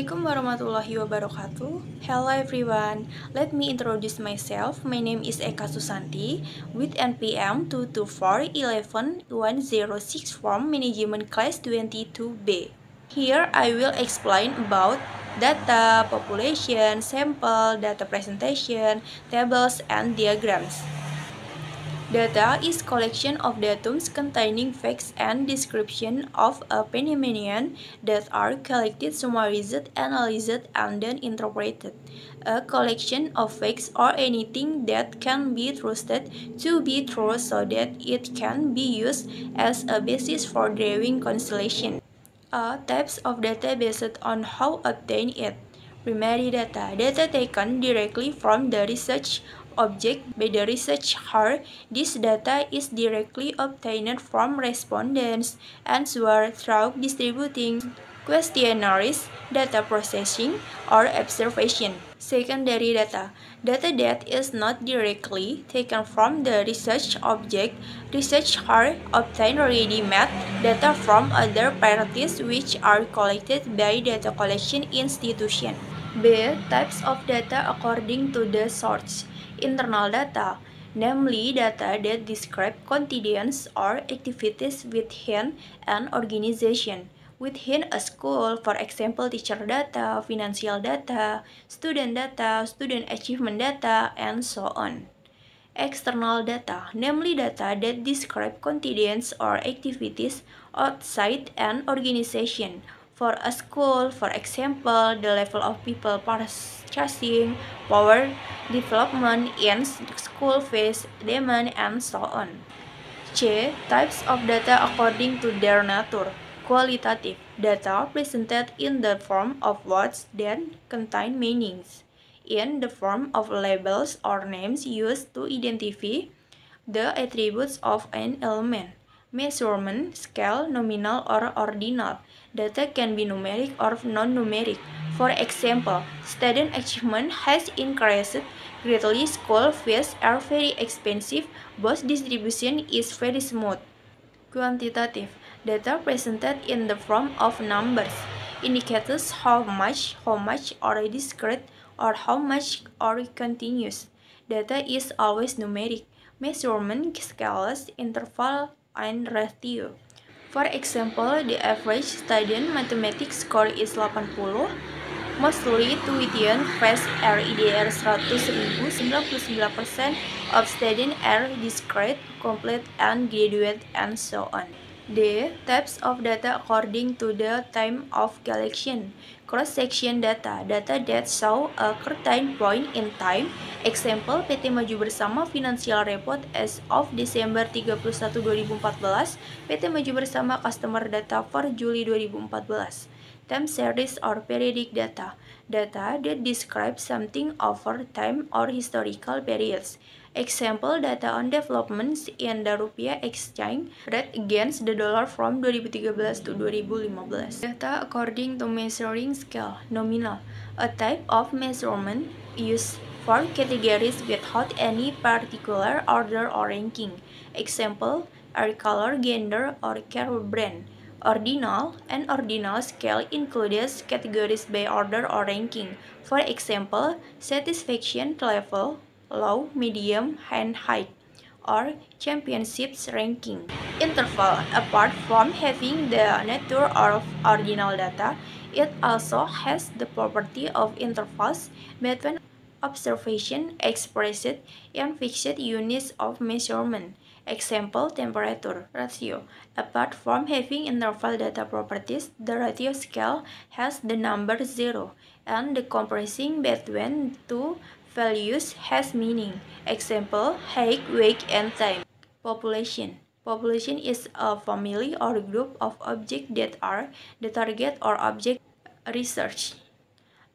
Assalamualaikum warahmatullahi wabarakatuh. Hello everyone. Let me introduce myself. My name is Eka Susanti with NPM 224111006 from Management Class 22B. Here I will explain about data, population, sample, data presentation, tables, and diagrams. Data is collection of datums containing facts and description of a phenomenon that are collected, summarized, analyzed, and then interpreted. A collection of facts or anything that can be trusted to be true so that it can be used as a basis for drawing conclusions. Types of data based on how obtained it. Primary data. Data taken directly from the research object by the researcher. This data is directly obtained from respondents' answers through distributing questionnaires, data processing, or observation. Secondary data. Data that is not directly taken from the research object. Researchers obtain ready-made data from other parties which are collected by data collection institutions. B. Types of data according to the source. Internal data, namely data that describe conditions or activities within an organization. Within a school, for example, teacher data, financial data, student achievement data, and so on. External data, namely data that describe conditions or activities outside an organization. For a school, for example, the level of people purchasing, power development in school fees, demand, and so on. C. Types of data according to their nature. Qualitative data presented in the form of words that contain meanings, in the form of labels or names used to identify the attributes of an element. Measurement, scale, nominal or ordinal. Data can be numeric or non-numeric. For example, student achievement has increased greatly, school fees are very expensive, but distribution is very smooth. Quantitative data presented in the form of numbers indicates how much or discrete or how much or continuous. Data is always numeric. Measurement scales, interval, and ratio. For example, the average student mathematics score is 80. Mostly tuition fees are IDR 100.000, 99% of students are discrete, complete, and graduate, and so on. D. Types of data according to the time of collection. Cross-section data, data that show a certain point in time. Example, PT Maju Bersama Financial Report as of Desember 31, 2014, PT Maju Bersama Customer Data for Juli 2014. Time series or periodic data, data that describe something over time or historical periods. Example, data on developments in the rupiah exchange rate against the dollar from 2013 to 2015. Data according to measuring scale, nominal, a type of measurement used for categories without any particular order or ranking. Example, eye color, gender, or care brand. Ordinal, an ordinal scale includes categories by order or ranking. For example, satisfaction level, low, medium, and high, or championships ranking. Interval, apart from having the nature of ordinal data, it also has the property of intervals between observation expressed in fixed units of measurement. Example, temperature ratio. Apart from having interval data properties, the ratio scale has the number 0, and the compressing between two values has meaning. Example, height, weight, and time. Population. Population is a family or group of objects that are the target or object research.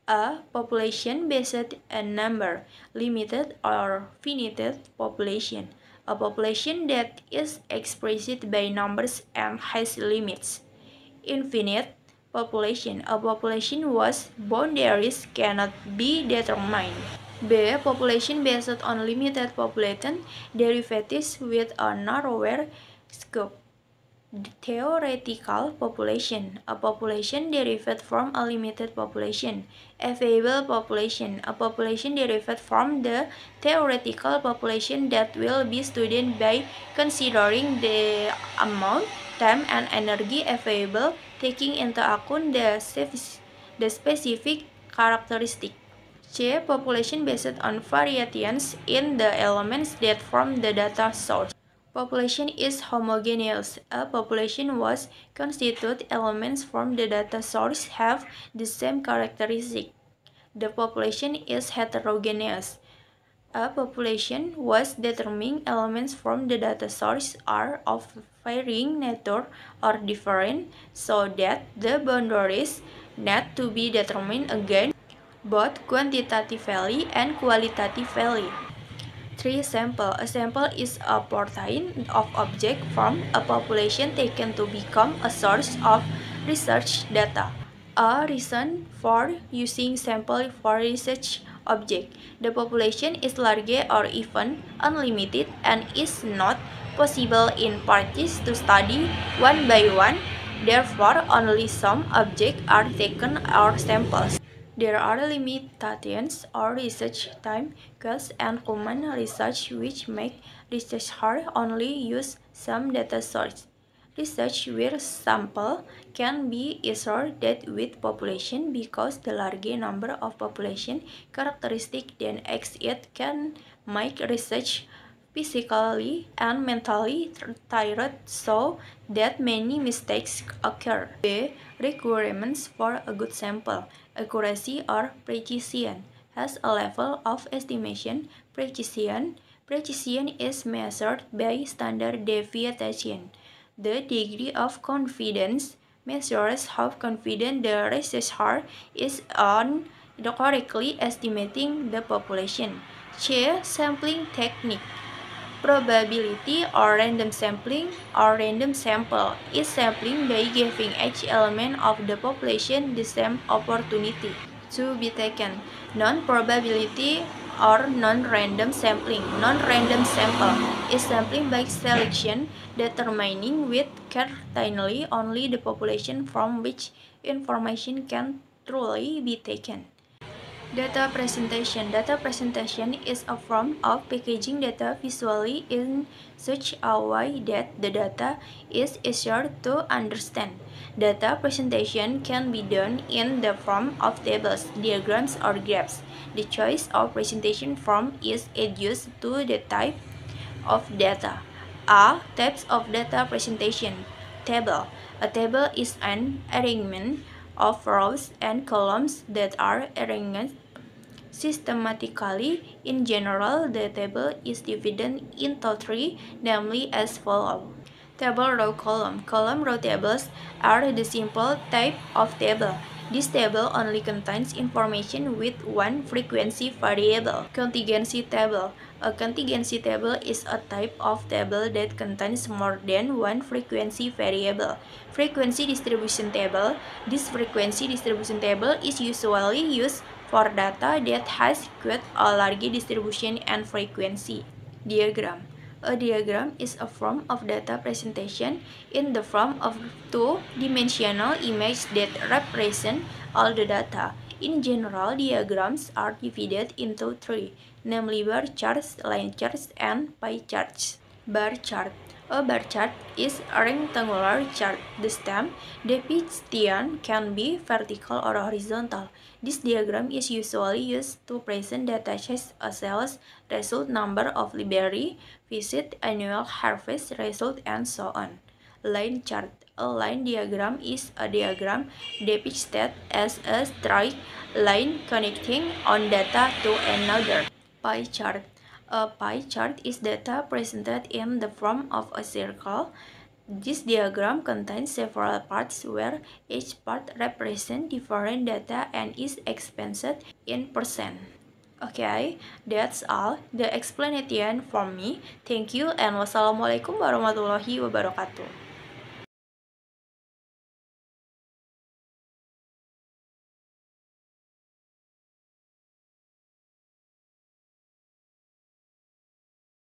A population-based number, limited or finite population. A population that is expressed by numbers and has limits. Infinite population. A population whose boundaries cannot be determined. B. Population based on limited population derivatives with a narrower scope. Theoretical population, a population derived from a limited population. Available population, a population derived from the theoretical population that will be studied by considering the amount, time, and energy available, taking into account the specific characteristic. C. Population based on variations in the elements that form the data source. Population is homogeneous. A population was constituted elements from the data source have the same characteristic. The population is heterogeneous. A population was determining elements from the data source are of varying nature or different, so that the boundaries need to be determined again both quantitatively and qualitatively. 3. Sample. A sample is a portion of object from a population taken to become a source of research data. A reason for using sample for research object. The population is large or even unlimited and is not possible in practice to study one by one. Therefore, only some objects are taken or samples. There are limitations or research time, costs, and common research which make research hard. Only use some data source. Research where sample can be isolated with population because the larger number of population characteristics than exist can make research physically and mentally tired so that many mistakes occur. B. Requirements for a good sample. Accuracy or precision has a level of estimation. Precision is measured by standard deviation. The degree of confidence measures how confident the researcher is on correctly estimating the population. C. Sampling technique. Probability or random sampling or random sample is sampling by giving each element of the population the same opportunity to be taken. Non-probability or non-random sampling. Non-random sample is sampling by selection, determining with certainty only the population from which information can truly be taken. Data presentation. Data presentation is a form of packaging data visually in such a way that the data is easier to understand. Data presentation can be done in the form of tables, diagrams, or graphs. The choice of presentation form is adjusted to the type of data. A. Types of data presentation. Table. A table is an arrangement of rows and columns that are arranged systematically. In general, the table is divided into three, namely as follows. Table, row, column. Column row tables are the simple type of table. This table only contains information with one frequency variable. Contingency table. A contingency table is a type of table that contains more than one frequency variable. Frequency distribution table. This frequency distribution table is usually used for data that has quite a large distribution and frequency. Diagram. A diagram is a form of data presentation in the form of two-dimensional image that represent all the data. In general, diagrams are divided into three, namely bar charts, line charts, and pie charts. Bar chart. A bar chart is a rectangular chart. The stem depiction can be vertical or horizontal. This diagram is usually used to present data such as sales result, number of library visit, annual harvest result, and so on. Line chart. A line diagram is a diagram depicted as a straight line connecting one data to another. Pie chart. A pie chart is data presented in the form of a circle. This diagram contains several parts where each part represents different data and is expressed in percent. Okay, that's all the explanation from me. Thank you and wassalamualaikum warahmatullahi wabarakatuh.